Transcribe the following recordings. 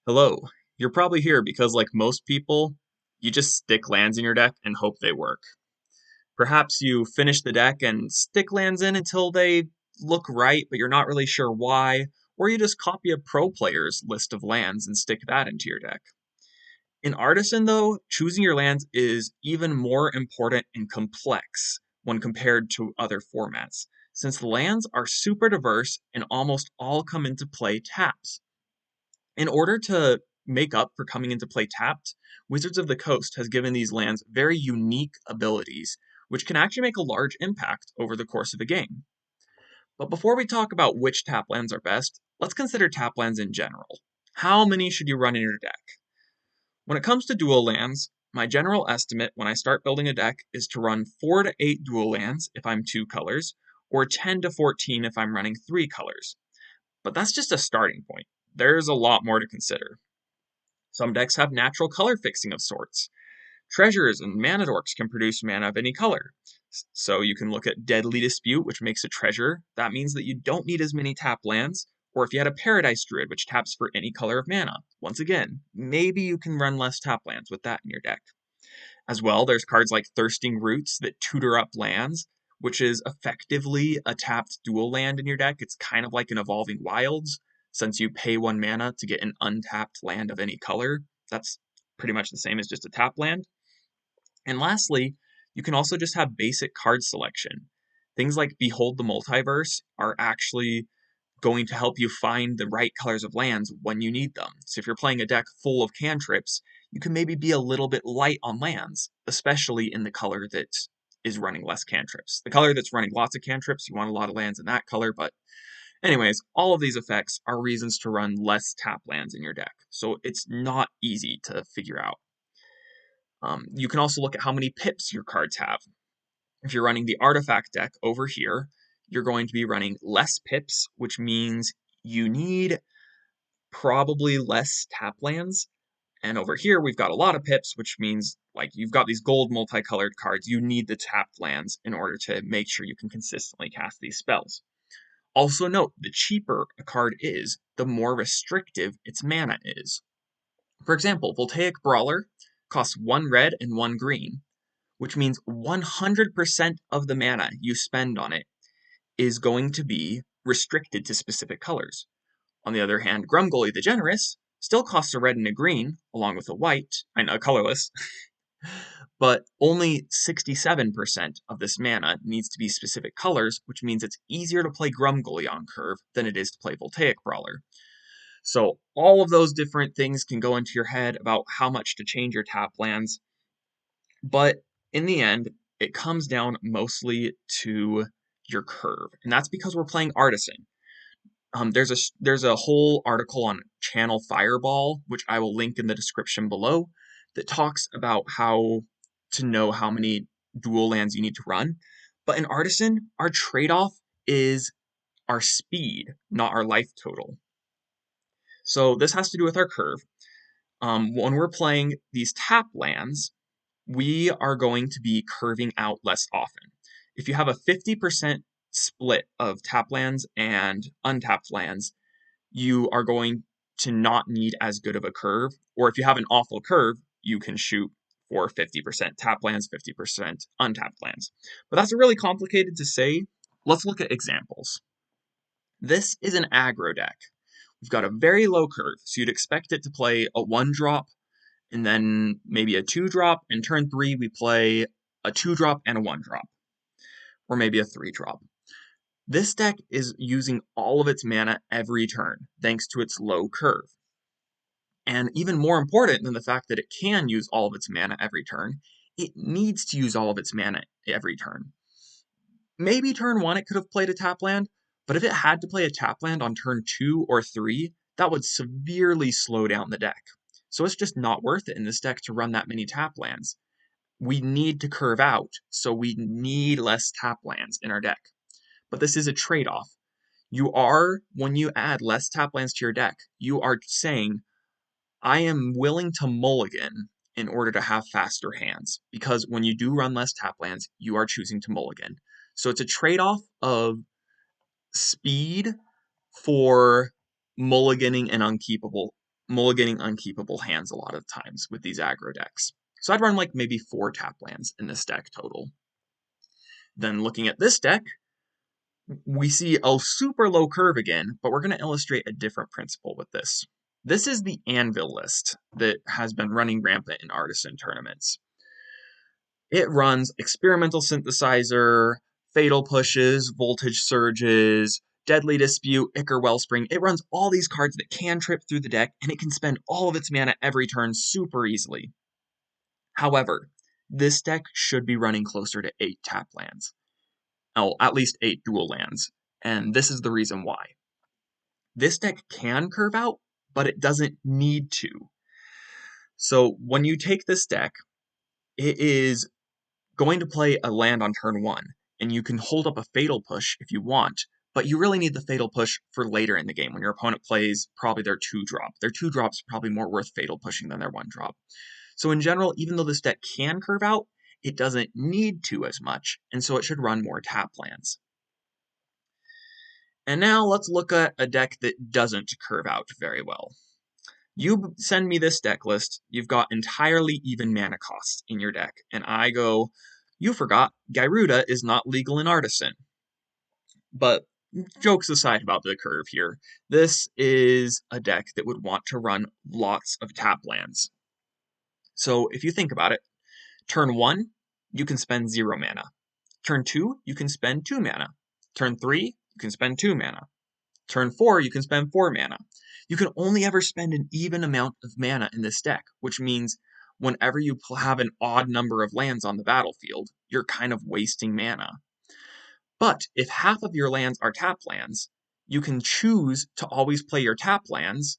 Hello. You're probably here because, like most people, you just stick lands in your deck and hope they work. Perhaps you finish the deck and stick lands in until they look right, but you're not really sure why, or you just copy a pro player's list of lands and stick that into your deck. In Artisan, though, choosing your lands is even more important and complex when compared to other formats, since the lands are super diverse and almost all come into play tapped. In order to make up for coming into play tapped, Wizards of the Coast has given these lands very unique abilities, which can actually make a large impact over the course of a game. But before we talk about which tap lands are best, let's consider tap lands in general. How many should you run in your deck? When it comes to dual lands, my general estimate when I start building a deck is to run 4 to 8 dual lands if I'm 2 colors, or 10 to 14 if I'm running 3 colors. But that's just a starting point. There's a lot more to consider. Some decks have natural color fixing of sorts. Treasures and mana dorks can produce mana of any color. So you can look at Deadly Dispute, which makes a treasure. That means that you don't need as many tap lands. Or if you had a Paradise Druid, which taps for any color of mana. Once again, maybe you can run less tap lands with that in your deck. As well, there's cards like Thirsting Roots that tutor up lands, which is effectively a tapped dual land in your deck. It's kind of like an Evolving Wilds, since you pay 1 mana to get an untapped land of any color. That's pretty much the same as just a tap land. And lastly, you can also just have basic card selection. Things like Behold the Multiverse are actually going to help you find the right colors of lands when you need them. So if you're playing a deck full of cantrips, you can maybe be a little bit light on lands, especially in the color that is running less cantrips. The color that's running lots of cantrips, you want a lot of lands in that color, but anyways, all of these effects are reasons to run less tap lands in your deck. So it's not easy to figure out. You can also look at how many pips your cards have. If you're running the artifact deck over here, you're going to be running less pips, which means you need probably less tap lands. And over here, we've got a lot of pips, which means like you've got these gold multicolored cards. You need the tapped lands in order to make sure you can consistently cast these spells. Also note, the cheaper a card is, the more restrictive its mana is. For example, Voltaic Brawler costs 1 red and 1 green, which means 100% of the mana you spend on it is going to be restricted to specific colors. On the other hand, Grumgully the Generous still costs a red and a green, along with a white, and a colorless, but only 67% of this mana needs to be specific colors, which means it's easier to play Grumgully on curve than it is to play Voltaic Brawler. So all of those different things can go into your head about how much to change your tap lands, but in the end, it comes down mostly to your curve, and that's because we're playing Artisan. There's a whole article on Channel Fireball, which I will link in the description below, that talks about how to know how many dual lands you need to run. But in Artisan, our trade-off is our speed, not our life total. So this has to do with our curve. When we're playing these tap lands, we are going to be curving out less often. If you have a 50% split of tap lands and untapped lands, you are going to not need as good of a curve. Or if you have an awful curve, you can shoot for 50% tap lands, 50% untapped lands. But that's really complicated to say. Let's look at examples. This is an aggro deck. We've got a very low curve, so you'd expect it to play a 1-drop and then maybe a 2-drop, and turn 3 we play a 2-drop and a 1-drop, or maybe a 3-drop. This deck is using all of its mana every turn, thanks to its low curve. And even more important than the fact that it can use all of its mana every turn, it needs to use all of its mana every turn. Maybe turn 1 it could have played a tap land, but if it had to play a tap land on turn 2 or 3, that would severely slow down the deck. So it's just not worth it in this deck to run that many tap lands. We need to curve out, so we need less tap lands in our deck. But this is a trade-off. When you add less tap lands to your deck, you are saying, I am willing to mulligan in order to have faster hands. Because when you do run less tap lands, you are choosing to mulligan. So it's a trade-off of speed for mulliganing an unkeepable mulliganing unkeepable hands a lot of times with these aggro decks. So I'd run like maybe 4 tap lands in this deck total. Then looking at this deck, we see a super low curve again, but we're going to illustrate a different principle with this. This is the Anvil list that has been running rampant in Artisan tournaments. It runs Experimental Synthesizer, Fatal Pushes, Voltage Surges, Deadly Dispute, Ichor Wellspring. It runs all these cards that can trip through the deck, and it can spend all of its mana every turn super easily. However, this deck should be running closer to 8 tap lands. Oh, at least 8 dual lands, and this is the reason why. This deck can curve out, but it doesn't need to. So when you take this deck, it is going to play a land on turn 1, and you can hold up a Fatal Push if you want, but you really need the Fatal Push for later in the game when your opponent plays probably their 2-drop. Their 2-drop's probably more worth Fatal Pushing than their 1-drop. So in general, even though this deck can curve out, it doesn't need to as much, and so it should run more tap lands. And now let's look at a deck that doesn't curve out very well. You send me this deck list, you've got entirely even mana costs in your deck, and I go, you forgot, Gyruda is not legal in Artisan. But jokes aside about the curve here, this is a deck that would want to run lots of tap lands. So if you think about it, turn 1, you can spend 0 mana. Turn 2, you can spend 2 mana. Turn 3, you can spend 2 mana. Turn 4, you can spend 4 mana. You can only ever spend an even amount of mana in this deck, which means whenever you have an odd number of lands on the battlefield, you're kind of wasting mana. But if half of your lands are tap lands, you can choose to always play your tap lands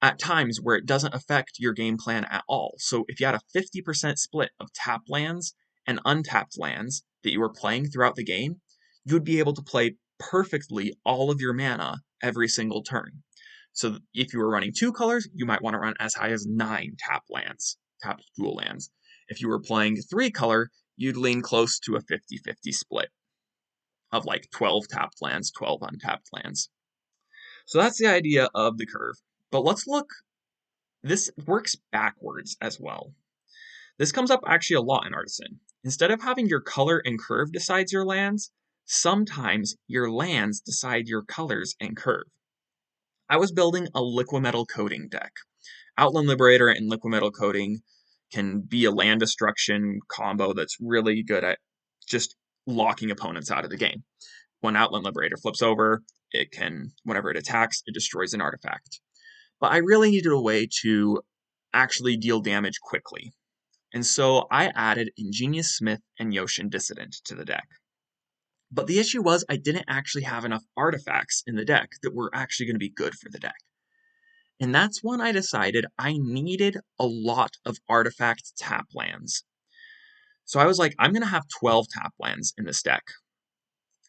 at times where it doesn't affect your game plan at all. So if you had a 50% split of tap lands and untapped lands that you were playing throughout the game, you'd be able to play perfectly all of your mana every single turn. So if you were running 2 colors, you might want to run as high as 9 tap lands, tapped dual lands. If you were playing 3 color, you'd lean close to a 50-50 split of like 12 tapped lands, 12 untapped lands. So that's the idea of the curve. But let's look, this works backwards as well. This comes up actually a lot in Artisan. Instead of having your color and curve decides your lands, sometimes your lands decide your colors and curve. I was building a Liquimetal Coating deck. Outland Liberator and Liquimetal Coating can be a land destruction combo that's really good at just locking opponents out of the game. When Outland Liberator flips over, it can, whenever it attacks, it destroys an artifact. But I really needed a way to actually deal damage quickly. And so I added Ingenious Smith and Yoshin Dissident to the deck. But the issue was I didn't actually have enough artifacts in the deck that were actually going to be good for the deck. And that's when I decided I needed a lot of artifact tap lands. So I was like, I'm going to have 12 tap lands in this deck.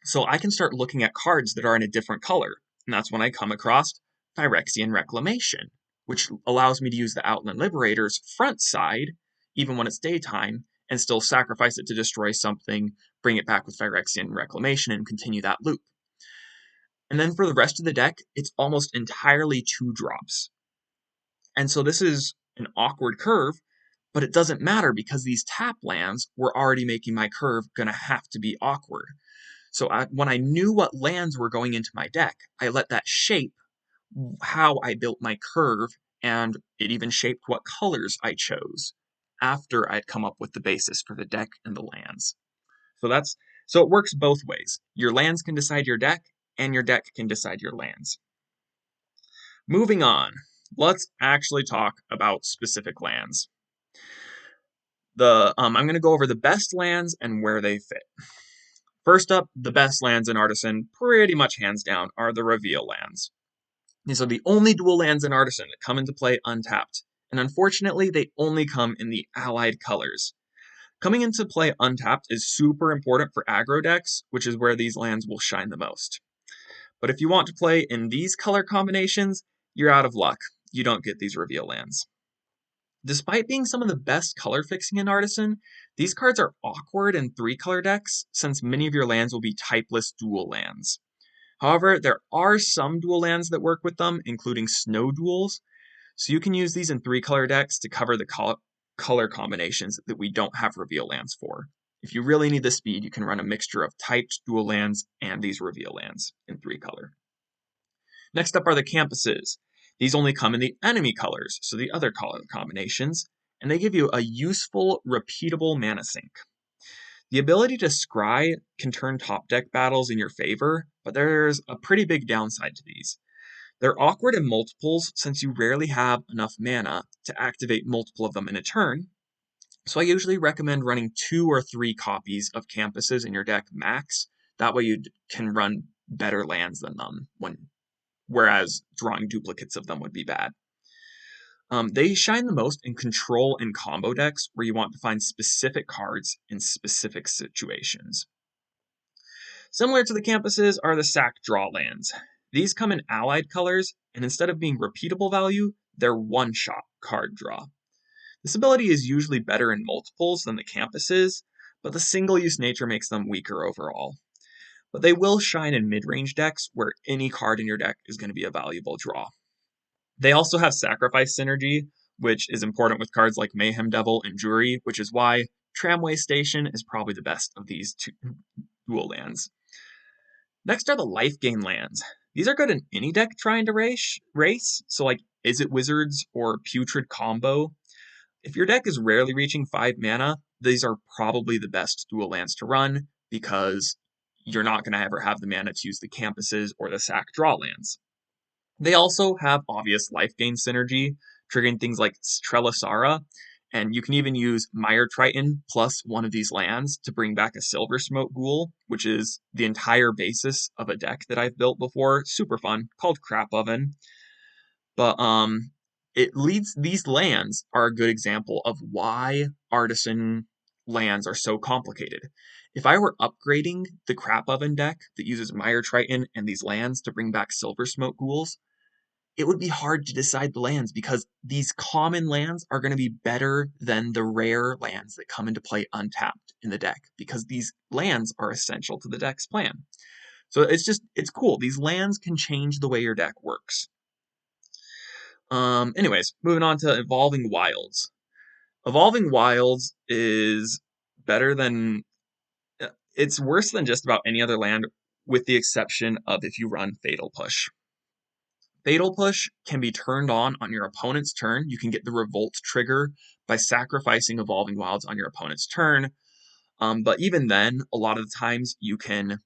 So I can start looking at cards that are in a different color. And that's when I come across Phyrexian Reclamation, which allows me to use the Outland Liberator's front side, even when it's daytime, and still sacrifice it to destroy something, bring it back with Phyrexian Reclamation, and continue that loop. And then for the rest of the deck, it's almost entirely 2-drops. And so this is an awkward curve, but it doesn't matter because these tap lands were already making my curve going to have to be awkward. So when I knew what lands were going into my deck, I let that shape how I built my curve, and it even shaped what colors I chose after I'd come up with the basis for the deck and the lands. So it works both ways. Your lands can decide your deck, and your deck can decide your lands. Moving on, let's actually talk about specific lands. I'm going to go over the best lands and where they fit. First up, the best lands in Artisan, pretty much hands down, are the reveal lands. These are the only dual lands in Artisan that come into play untapped, and unfortunately, they only come in the allied colors. Coming into play untapped is super important for aggro decks, which is where these lands will shine the most. But if you want to play in these color combinations, you're out of luck. You don't get these reveal lands. Despite being some of the best color fixing in Artisan, these cards are awkward in 3-color decks, since many of your lands will be typeless dual lands. However, there are some dual lands that work with them, including snow duals. So you can use these in 3-color decks to cover the color combinations that we don't have reveal lands for. If you really need the speed, you can run a mixture of typed dual lands and these reveal lands in 3-color. Next up are the campuses. These only come in the enemy colors, so the other color combinations, and they give you a useful, repeatable mana sink. The ability to scry can turn top deck battles in your favor, but there's a pretty big downside to these. They're awkward in multiples since you rarely have enough mana to activate multiple of them in a turn, so I usually recommend running 2 or 3 copies of campuses in your deck max. That way you can run better lands than them, whereas drawing duplicates of them would be bad. They shine the most in control and combo decks where you want to find specific cards in specific situations. Similar to the campuses are the sack draw lands. These come in allied colors, and instead of being repeatable value, they're one-shot card draw. This ability is usually better in multiples than the campuses, but the single-use nature makes them weaker overall. But they will shine in mid-range decks where any card in your deck is going to be a valuable draw. They also have sacrifice synergy, which is important with cards like Mayhem Devil and Jury, which is why Tramway Station is probably the best of these two dual lands. Next are the life gain lands. These are good in any deck trying to race, so like Is It Wizards or Putrid Combo. If your deck is rarely reaching 5 mana, these are probably the best dual lands to run because you're not going to ever have the mana to use the campuses or the sack draw lands. They also have obvious life gain synergy, triggering things like Trelasara, and you can even use Mire Triton plus one of these lands to bring back a Silver Smoke Ghoul, which is the entire basis of a deck that I've built before. Super fun, called Crap Oven. But these lands are a good example of why Artisan lands are so complicated. If I were upgrading the Crap Oven deck that uses Mire Triton and these lands to bring back Silver Smoke Ghouls, it would be hard to decide the lands because these common lands are going to be better than the rare lands that come into play untapped in the deck because these lands are essential to the deck's plan. So it's cool. These lands can change the way your deck works. Anyways, moving on to Evolving Wilds. Evolving Wilds is better than... It's worse than just about any other land with the exception of if you run Fatal Push. Fatal Push can be turned on your opponent's turn. You can get the Revolt trigger by sacrificing Evolving Wilds on your opponent's turn. But even then, a lot of the times you can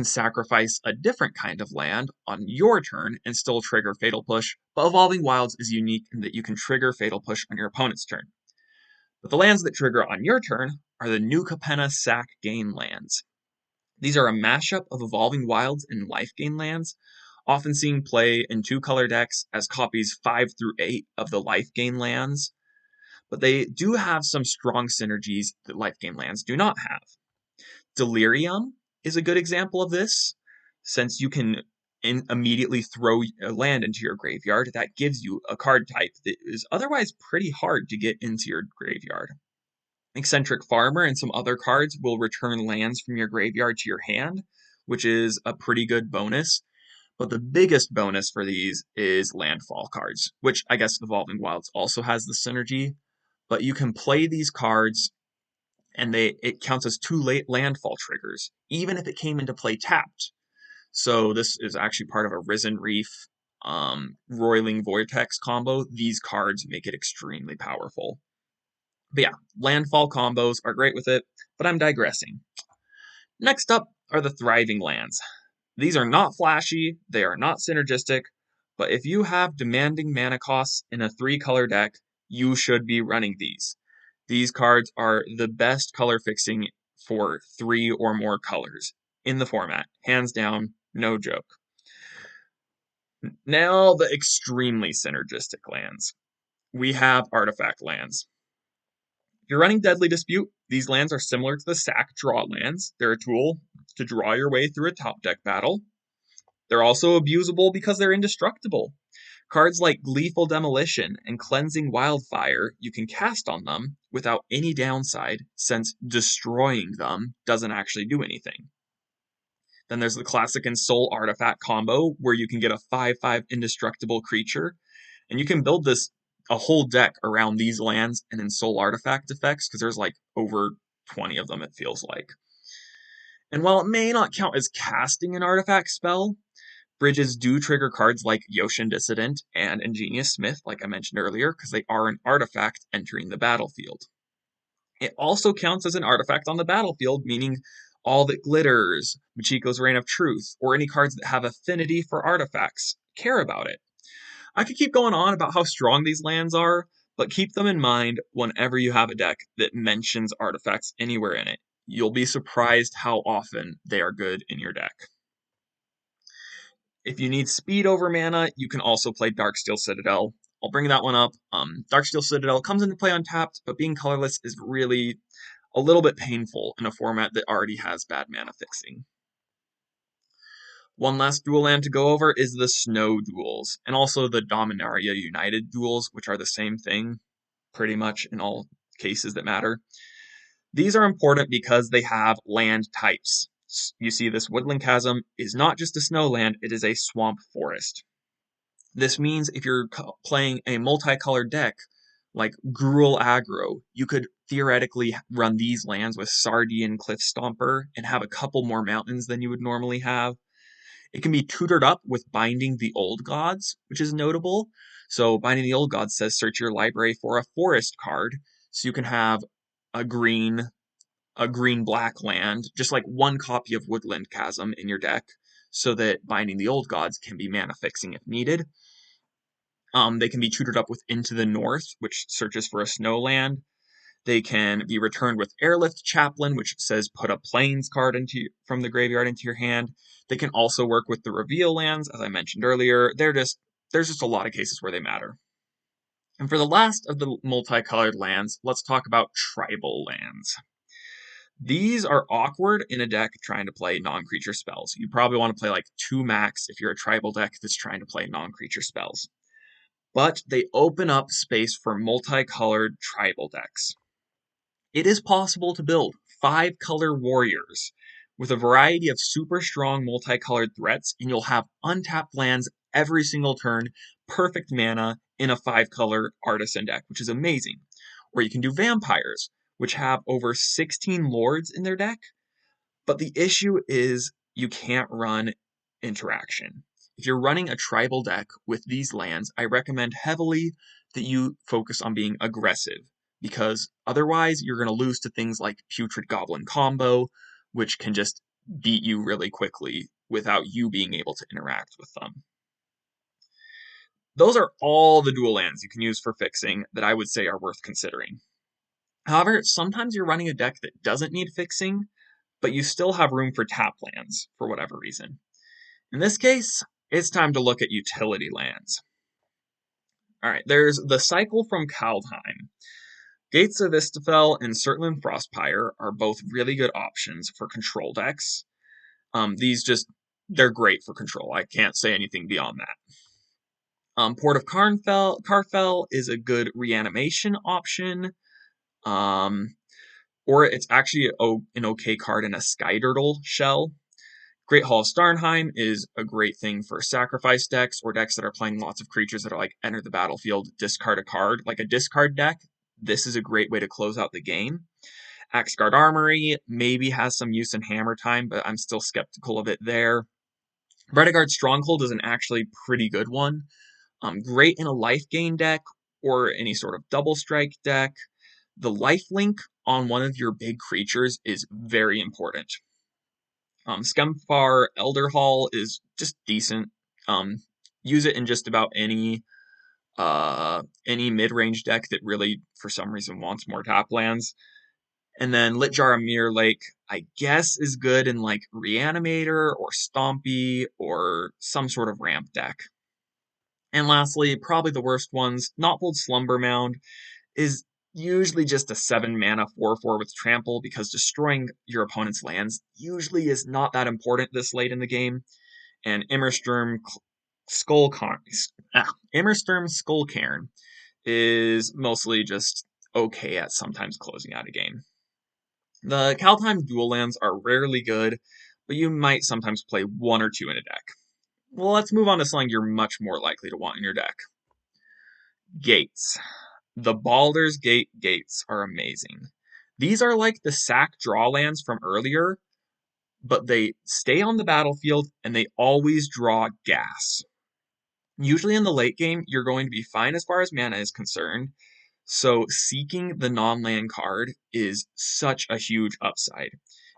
sacrifice a different kind of land on your turn and still trigger Fatal Push. But Evolving Wilds is unique in that you can trigger Fatal Push on your opponent's turn. But the lands that trigger on your turn are the New Capenna Sack Gain lands. These are a mashup of Evolving Wilds and Life Gain lands, often seen play in 2-color decks as copies 5 through 8 of the Life Gain lands, but they do have some strong synergies that Life Gain lands do not have. Delirium is a good example of this, since you can immediately throw a land into your graveyard. That gives you a card type that is otherwise pretty hard to get into your graveyard. Eccentric Farmer and some other cards will return lands from your graveyard to your hand, which is a pretty good bonus. But the biggest bonus for these is landfall cards, which I guess Evolving Wilds also has the synergy. But you can play these cards, and it counts as 2 late landfall triggers, even if it came into play tapped. So this is actually part of a Risen Reef, Roiling Vortex combo. These cards make it extremely powerful. But yeah, landfall combos are great with it, but I'm digressing. Next up are the Thriving lands. These are not flashy, they are not synergistic, but if you have demanding mana costs in a 3-color deck, you should be running these. These cards are the best color fixing for 3 or more colors in the format. Hands down, no joke. Now the extremely synergistic lands. We have artifact lands. If you're running Deadly Dispute, these lands are similar to the sack draw lands. They're a tool to draw your way through a top deck battle. They're also abusable because they're indestructible. Cards like Gleeful Demolition and Cleansing Wildfire you can cast on them without any downside, since destroying them doesn't actually do anything. Then there's the classic and Soul Artifact combo, where you can get a 5/5 indestructible creature And you can build a whole deck around these lands and then soul artifact effects, because there's like over 20 of them, it feels like. And while it may not count as casting an artifact spell, bridges do trigger cards like Yoshin Dissident and Ingenious Smith, like I mentioned earlier, because they are an artifact entering the battlefield. It also counts as an artifact on the battlefield, meaning all that glitters, Michiko's Reign of Truth, or any cards that have affinity for artifacts care about it. I could keep going on about how strong these lands are, but keep them in mind whenever you have a deck that mentions artifacts anywhere in it. You'll be surprised how often they are good in your deck. If you need speed over mana, you can also play Darksteel Citadel. I'll bring that one up. Darksteel Citadel comes into play untapped, but being colorless is really a little bit painful in a format that already has bad mana fixing. One last dual land to go over is the Snow duels, and also the Dominaria United duels, which are the same thing, pretty much in all cases that matter. These are important because they have land types. You see, this Woodland Chasm is not just a snow land, it is a swamp forest. This means if you're playing a multicolored deck, like Gruul Aggro, you could theoretically run these lands with Sardian Cliff Stomper and have a couple more mountains than you would normally have. It can be tutored up with Binding the Old Gods, which is notable. So Binding the Old Gods says search your library for a forest card, so you can have a green black land, just like one copy of Woodland Chasm in your deck, so that Binding the Old Gods can be mana fixing if needed. They can be tutored up with Into the North, which searches for a snow land. They can be returned with Airlift Chaplain, which says put a Plains card from the graveyard into your hand. They can also work with the Reveal lands, as I mentioned earlier. There's just a lot of cases where they matter. And for the last of the multicolored lands, let's talk about tribal lands. These are awkward in a deck trying to play non-creature spells. You probably want to play like 2 max if you're a tribal deck that's trying to play non-creature spells. But they open up space for multicolored tribal decks. It is possible to build 5-color warriors with a variety of super strong multicolored threats, and you'll have untapped lands every single turn, perfect mana in a 5-color Artisan deck, which is amazing. Or you can do vampires, which have over 16 lords in their deck, but the issue is you can't run interaction. If you're running a tribal deck with these lands, I recommend heavily that you focus on being aggressive, because otherwise you're going to lose to things like Putrid Goblin Combo, which can just beat you really quickly without you being able to interact with them. Those are all the dual lands you can use for fixing that I would say are worth considering. However, sometimes you're running a deck that doesn't need fixing, but you still have room for tap lands for whatever reason. In this case, it's time to look at utility lands. Alright, there's the Cycle from Kaldheim. Gates of Istafel and Surtland Frostpire are both really good options for control decks. They're great for control. I can't say anything beyond that. Port of Carfell is a good reanimation option. Or it's actually an okay card in a Skydurtle shell. Great Hall of Starnheim is a great thing for sacrifice decks or decks that are playing lots of creatures that are like enter the battlefield, discard a card. Like a discard deck, this is a great way to close out the game. Axgard Armory maybe has some use in Hammer Time, but I'm still skeptical of it there. Redegard Stronghold is an actually pretty good one. Great in a life gain deck or any sort of double strike deck. The lifelink on one of your big creatures is very important. Skemfar Elderhall is just decent. Use it in just about any mid-range deck that really, for some reason, wants more tap lands. And then Litjar Mirror Lake, I guess, is good in like Reanimator or Stompy or some sort of ramp deck. And lastly, probably the worst ones, Knotfold Slumber Mound is usually just a 7-mana 4/4 with Trample, because destroying your opponent's lands usually is not that important this late in the game. And Immersturm Skullcairn is mostly just okay at sometimes closing out a game. The Kaldheim dual lands are rarely good, but you might sometimes play 1 or 2 in a deck. Well, let's move on to something you're much more likely to want in your deck. Gates. The Baldur's Gate gates are amazing. These are like the sack draw lands from earlier, but they stay on the battlefield and they always draw gas. Usually in the late game, you're going to be fine as far as mana is concerned, so seeking the non-land card is such a huge upside.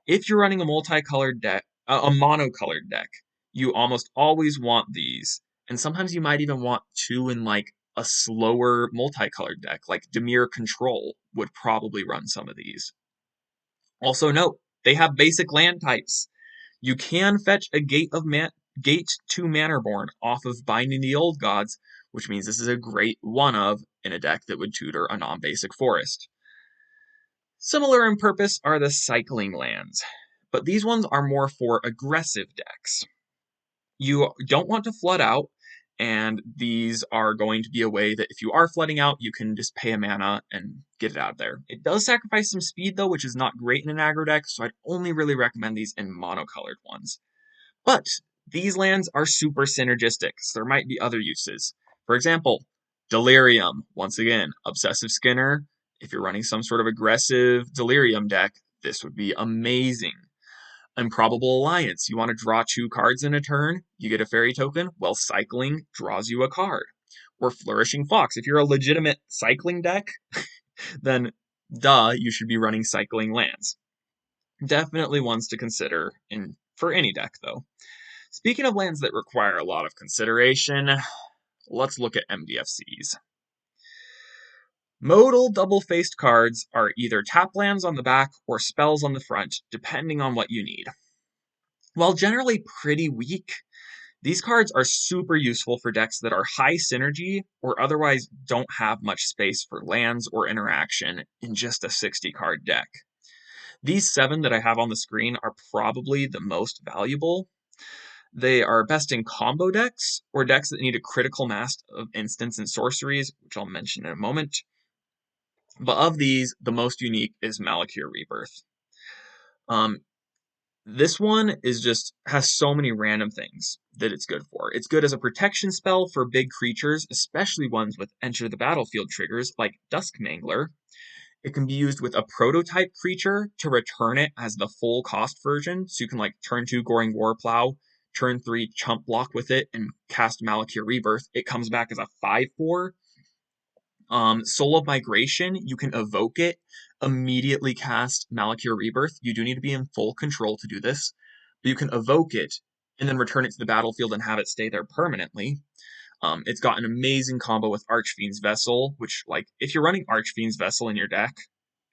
If you're running a multicolored deck, a monocolored deck, you almost always want these, and sometimes you might even want two in like a slower multicolored deck, like Dimir Control would probably run some of these. Also note, they have basic land types. You can fetch a Gate 2 Mannerborn off of Binding the Old Gods, which means this is a great one of in a deck that would tutor a non-basic forest. Similar in purpose are the cycling lands, but these ones are more for aggressive decks. You don't want to flood out, and these are going to be a way that if you are flooding out, you can just pay a mana and get it out of there. It does sacrifice some speed though, which is not great in an aggro deck, so I'd only really recommend these in monocolored ones. But these lands are super synergistic, so there might be other uses. For example, Delirium. Once again, Obsessive Skinner. If you're running some sort of aggressive Delirium deck, this would be amazing. Improbable Alliance. You want to draw 2 cards in a turn, you get a fairy token, well, cycling draws you a card. Or Flourishing Fox. If you're a legitimate cycling deck, then duh, you should be running cycling lands. Definitely ones to consider for any deck, though. Speaking of lands that require a lot of consideration, let's look at MDFCs. Modal double-faced cards are either tap lands on the back or spells on the front, depending on what you need. While generally pretty weak, these cards are super useful for decks that are high synergy or otherwise don't have much space for lands or interaction in just a 60 card deck. These 7 that I have on the screen are probably the most valuable. They are best in combo decks or decks that need a critical mass of instants and sorceries, which I'll mention in a moment. But of these, the most unique is Malakir Rebirth. This one has so many random things that it's good for. It's good as a protection spell for big creatures, especially ones with enter the battlefield triggers like Duskmangler. It can be used with a prototype creature to return it as the full cost version. So you can like turn 2 Goring Warplow, turn 3 Chump Block with it, and cast Malakir Rebirth. It comes back as a 5/4. Soul of Migration, you can evoke it, immediately cast Malakir Rebirth. You do need to be in full control to do this, but you can evoke it and then return it to the battlefield and have it stay there permanently. It's got an amazing combo with Archfiend's Vessel, which, like, if you're running Archfiend's Vessel in your deck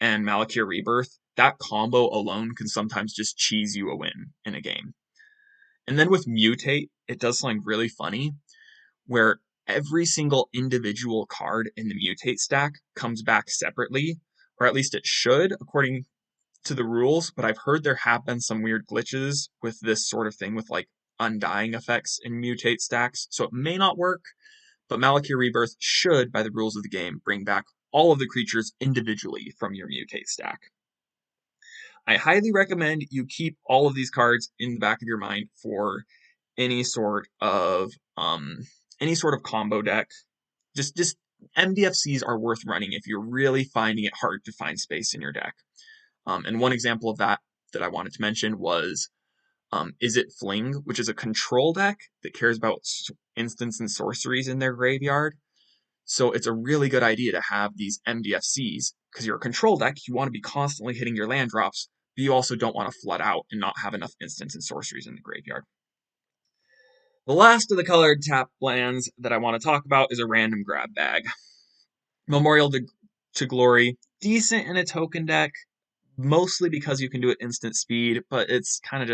and Malakir Rebirth, that combo alone can sometimes just cheese you a win in a game. And then with Mutate, it does something really funny, where every single individual card in the Mutate stack comes back separately, or at least it should, according to the rules, but I've heard there have been some weird glitches with this sort of thing with like undying effects in Mutate stacks, so it may not work, but Malakir Rebirth should, by the rules of the game, bring back all of the creatures individually from your Mutate stack. I highly recommend you keep all of these cards in the back of your mind for any sort of combo deck. Just MDFCs are worth running if you're really finding it hard to find space in your deck. And one example of that I wanted to mention was Is It Fling, which is a control deck that cares about instants and sorceries in their graveyard. So it's a really good idea to have these MDFCs, because you're a control deck, you want to be constantly hitting your land drops, but you also don't want to flood out and not have enough instants and sorceries in the graveyard. The last of the colored tap lands that I want to talk about is a random grab bag. Memorial to Glory, decent in a token deck, mostly because you can do it instant speed, but it's kind of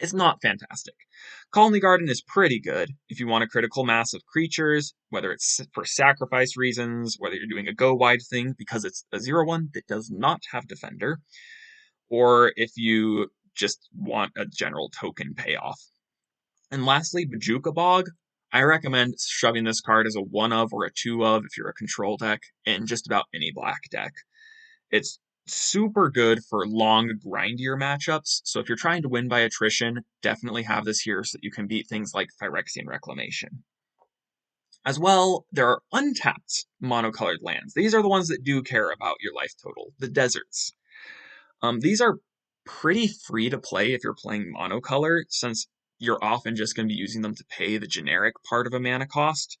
it's not fantastic. Colony Garden is pretty good if you want a critical mass of creatures, whether it's for sacrifice reasons, whether you're doing a go wide thing because it's a 0/1 that does not have Defender, or if you just want a general token payoff. And lastly, Bajuka Bog. I recommend shoving this card as a 1 of or a 2 of if you're a control deck in just about any black deck. It's super good for long, grindier matchups, so if you're trying to win by attrition, definitely have this here so that you can beat things like Phyrexian Reclamation. As well, there are untapped monocolored lands. These are the ones that do care about your life total, the deserts. These are pretty free to play if you're playing monocolor, since you're often just going to be using them to pay the generic part of a mana cost.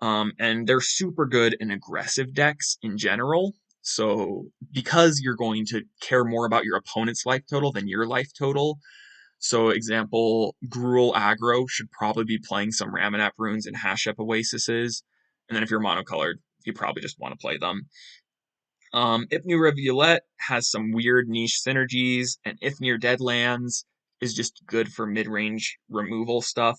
And they're super good in aggressive decks in general. So, because you're going to care more about your opponent's life total than your life total, so example, Gruul aggro should probably be playing some Ramanap runes and Hash Up Oasises. And then if you're monocolored, you probably just want to play them. Ifnir Rivulet has some weird niche synergies, and Ifnir Deadlands is just good for mid-range removal stuff.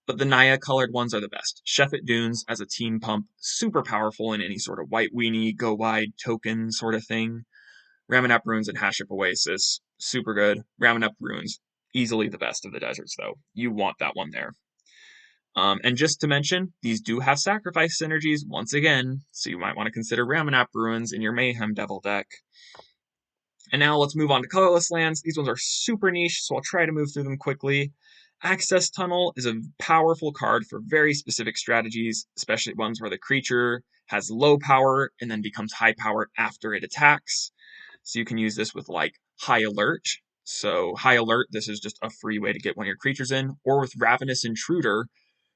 But the Naya colored ones are the best. Sheffet Dunes as a team pump, super powerful in any sort of white weenie, go wide token sort of thing. Ramanap Runes and Hash Up Oasis, super good. Ramanap Runes, easily the best of the deserts though. You want that one there. And just to mention, these do have sacrifice synergies once again, so you might want to consider Ramanap Ruins in your Mayhem Devil deck. And now let's move on to colorless lands. These ones are super niche, so I'll try to move through them quickly. Access Tunnel is a powerful card for very specific strategies, especially ones where the creature has low power and then becomes high power after it attacks. So you can use this with like High Alert. So High Alert, this is just a free way to get one of your creatures in, or with Ravenous Intruder,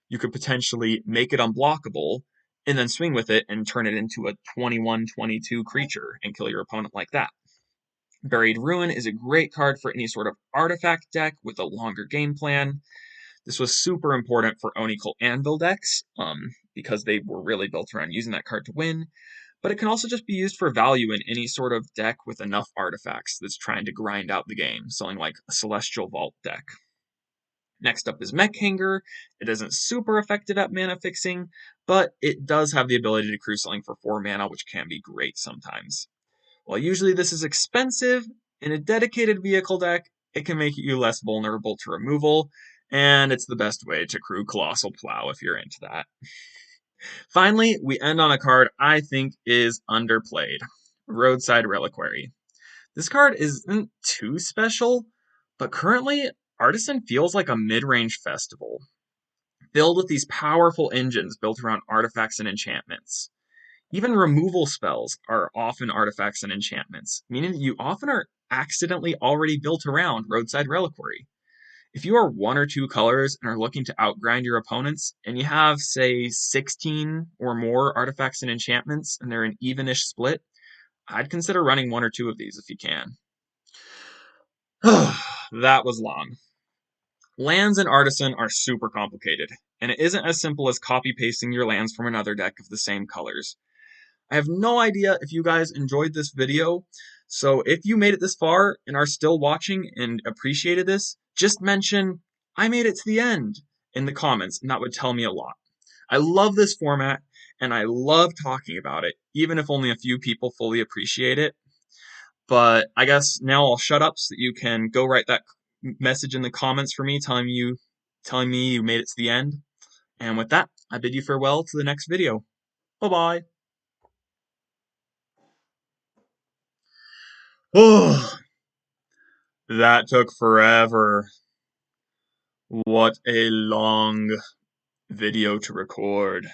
you could potentially make it unblockable and then swing with it and turn it into a 21-22 creature and kill your opponent like that. Buried Ruin is a great card for any sort of artifact deck with a longer game plan. This was super important for Onical Anvil decks because they were really built around using that card to win. But it can also just be used for value in any sort of deck with enough artifacts that's trying to grind out the game, something like a Celestial Vault deck. Next up is Mech Hanger. It isn't super effective at mana fixing, but it does have the ability to crew something for 4 mana, which can be great sometimes. While usually this is expensive, in a dedicated vehicle deck, it can make you less vulnerable to removal, and it's the best way to crew Colossal Plow if you're into that. Finally, we end on a card I think is underplayed, Roadside Reliquary. This card isn't too special, but currently, Artisan feels like a mid-range festival, filled with these powerful engines built around artifacts and enchantments. Even removal spells are often artifacts and enchantments, meaning that you often are accidentally already built around Roadside Reliquary. If you are 1 or 2 colors and are looking to outgrind your opponents, and you have, say, 16 or more artifacts and enchantments, and they're an evenish split, I'd consider running 1 or 2 of these if you can. That was long. Lands in Artisan are super complicated, and it isn't as simple as copy-pasting your lands from another deck of the same colors. I have no idea if you guys enjoyed this video, so if you made it this far and are still watching and appreciated this, just mention, I made it to the end in the comments, and that would tell me a lot. I love this format, and I love talking about it, even if only a few people fully appreciate it. But I guess now I'll shut up so that you can go write that message in the comments for me telling me you made it to the end. And with that, I bid you farewell to the next video. Bye-bye. Oh, that took forever. What a long video to record.